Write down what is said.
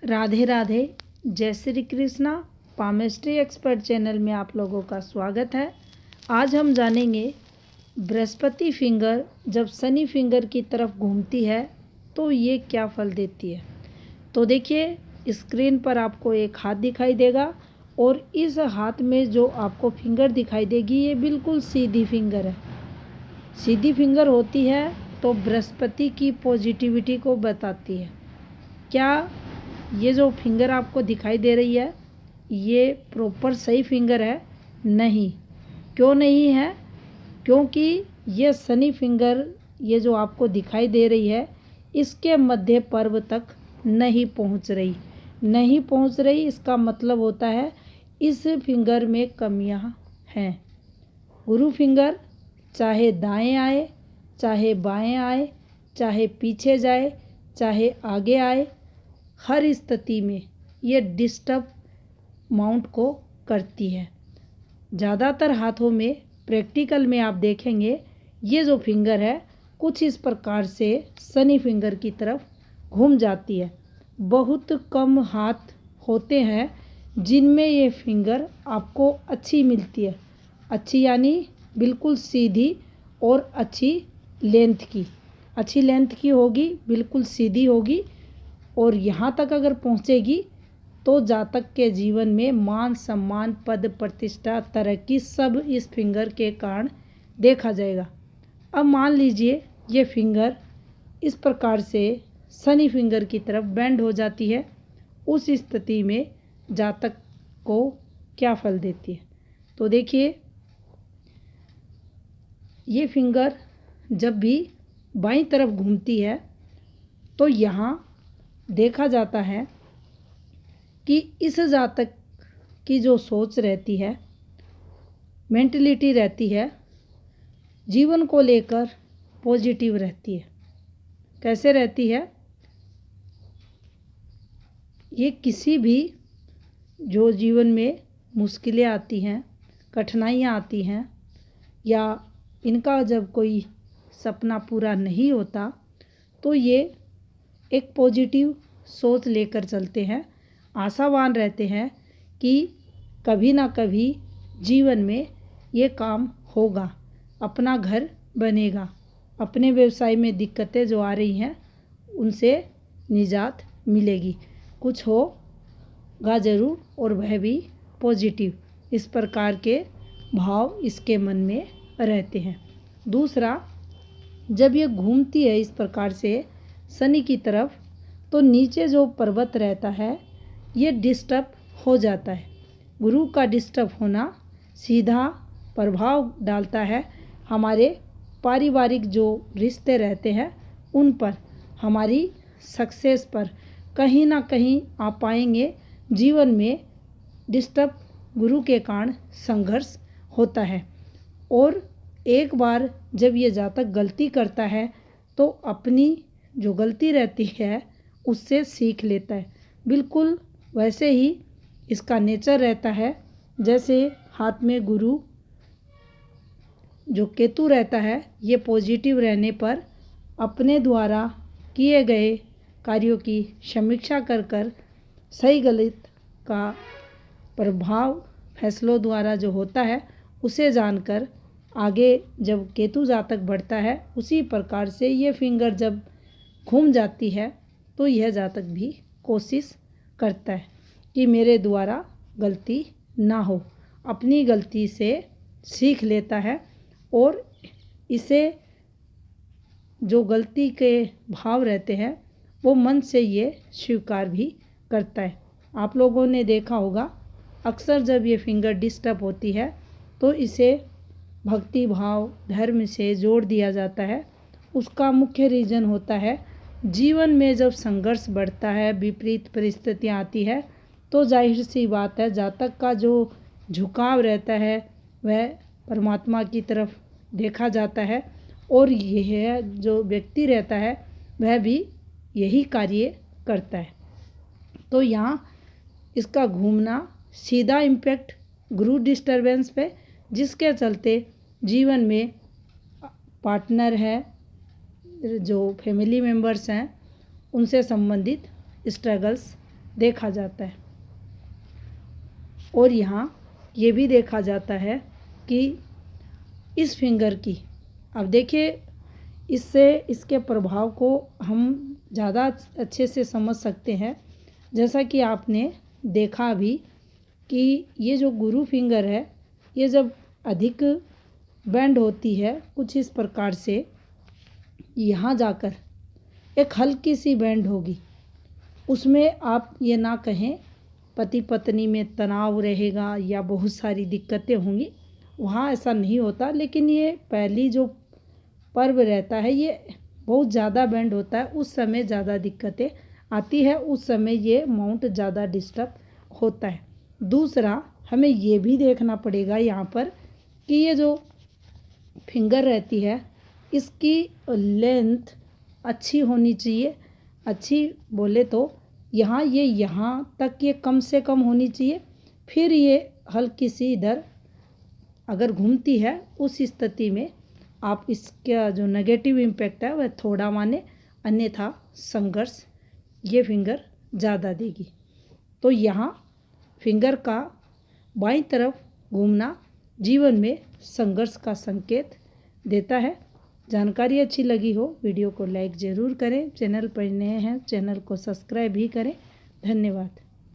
राधे राधे, जय Shri Krishna. Palmistry expert channel में आप लोगों का स्वागत है। आज हम जानेंगे बृहस्पति फिंगर जब शनि फिंगर की तरफ घूमती है तो ये क्या फल देती है। तो देखिए, स्क्रीन पर आपको एक हाथ दिखाई देगा और इस हाथ में जो आपको फिंगर दिखाई देगी ये बिल्कुल सीधी फिंगर है। सीधी फिंगर होती है तो बृहस्पति की पॉजिटिविटी को बताती है। क्या ये जो फिंगर आपको दिखाई दे रही है ये प्रॉपर सही फिंगर है? नहीं। क्यों नहीं है? क्योंकि ये शनि फिंगर ये जो आपको दिखाई दे रही है इसके मध्य पर्व तक नहीं पहुंच रही। इसका मतलब होता है इस फिंगर में कमियां हैं। गुरु फिंगर चाहे दाएं आए, चाहे बाएं आए, चाहे पीछे जाए, चाहे आगे आए, हर स्थिति में ये डिस्टर्ब माउंट को करती है। ज़्यादातर हाथों में प्रैक्टिकल में आप देखेंगे ये जो फिंगर है कुछ इस प्रकार से शनि फिंगर की तरफ घूम जाती है। बहुत कम हाथ होते हैं जिनमें ये फिंगर आपको अच्छी मिलती है। अच्छी यानी बिल्कुल सीधी और अच्छी लेंथ की होगी, बिल्कुल सीधी होगी और यहाँ तक अगर पहुँचेगी तो जातक के जीवन में मान सम्मान, पद प्रतिष्ठा, तरक्की सब इस फिंगर के कारण देखा जाएगा। अब मान लीजिए ये फिंगर इस प्रकार से शनि फिंगर की तरफ बेंड हो जाती है, उस स्थिति में जातक को क्या फल देती है। तो देखिए, ये फिंगर जब भी बाईं तरफ घूमती है तो यहाँ देखा जाता है कि इस जातक की जो सोच रहती है, मेंटलिटी रहती है, जीवन को लेकर पॉजिटिव रहती है। कैसे रहती है? ये किसी भी जो जीवन में मुश्किलें आती हैं, कठिनाइयाँ आती हैं या इनका जब कोई सपना पूरा नहीं होता तो ये एक पॉजिटिव सोच लेकर चलते हैं, आशावान रहते हैं कि कभी ना कभी जीवन में ये काम होगा, अपना घर बनेगा, अपने व्यवसाय में दिक्कतें जो आ रही हैं उनसे निजात मिलेगी, कुछ होगा ज़रूर और वह भी पॉजिटिव। इस प्रकार के भाव इसके मन में रहते हैं। दूसरा, जब ये घूमती है इस प्रकार से शनि की तरफ तो नीचे जो पर्वत रहता है ये डिस्टर्ब हो जाता है। गुरु का डिस्टर्ब होना सीधा प्रभाव डालता है हमारे पारिवारिक जो रिश्ते रहते हैं उन पर, हमारी सक्सेस पर कहीं ना कहीं आप पाएंगे जीवन में डिस्टर्ब गुरु के कारण संघर्ष होता है। और एक बार जब ये जातक गलती करता है तो अपनी जो गलती रहती है उससे सीख लेता है। बिल्कुल वैसे ही इसका नेचर रहता है जैसे हाथ में गुरु जो केतु रहता है ये पॉजिटिव रहने पर अपने द्वारा किए गए कार्यों की समीक्षा कर कर सही गलत का प्रभाव फैसलों द्वारा जो होता है उसे जानकर आगे जब केतु जातक बढ़ता है उसी प्रकार से ये फिंगर जब घूम जाती है तो यह जातक भी कोशिश करता है कि मेरे द्वारा गलती ना हो, अपनी गलती से सीख लेता है और इसे जो गलती के भाव रहते हैं वो मन से ये स्वीकार भी करता है। आप लोगों ने देखा होगा अक्सर जब ये फिंगर डिस्टर्ब होती है तो इसे भक्ति भाव, धर्म से जोड़ दिया जाता है। उसका मुख्य रीज़न होता है जीवन में जब संघर्ष बढ़ता है, विपरीत परिस्थितियाँ आती है तो जाहिर सी बात है जातक का जो झुकाव रहता है वह परमात्मा की तरफ देखा जाता है और यह जो व्यक्ति रहता है वह भी यही कार्य करता है। तो यहाँ इसका घूमना सीधा इम्पैक्ट गुरु डिस्टर्बेंस पे, जिसके चलते जीवन में पार्टनर है, जो फैमिली मेम्बर्स हैं उनसे संबंधित स्ट्रगल्स देखा जाता है। और यहाँ ये भी देखा जाता है कि इस फिंगर की, अब देखिए इससे इसके प्रभाव को हम ज़्यादा अच्छे से समझ सकते हैं। जैसा कि आपने देखा अभी कि ये जो गुरु फिंगर है, ये जब अधिक बेंड होती है कुछ इस प्रकार से, यहाँ जाकर एक हल्की सी बेंड होगी। उसमें आप ये ना कहें पति पत्नी में तनाव रहेगा या बहुत सारी दिक्कतें होंगी, वहाँ ऐसा नहीं होता। लेकिन ये पहली जो पर्व रहता है ये बहुत ज़्यादा बेंड होता है, उस समय ज़्यादा दिक्कतें आती है, उस समय ये माउंट ज़्यादा डिस्टर्ब होता है। दूसरा हमें ये भी देखना पड़ेगा यहाँ पर कि ये जो फिंगर रहती है इसकी लेंथ अच्छी होनी चाहिए। अच्छी बोले तो यहाँ तक ये कम से कम होनी चाहिए। फिर ये हल्की सी इधर अगर घूमती है, उस स्थिति में आप इसका जो नेगेटिव इम्पैक्ट है वह थोड़ा माने, अन्यथा संघर्ष ये फिंगर ज़्यादा देगी। तो यहाँ फिंगर का बाईं तरफ घूमना जीवन में संघर्ष का संकेत देता है। जानकारी अच्छी लगी हो वीडियो को लाइक ज़रूर करें। चैनल पर नए हैं चैनल को सब्सक्राइब भी करें। धन्यवाद।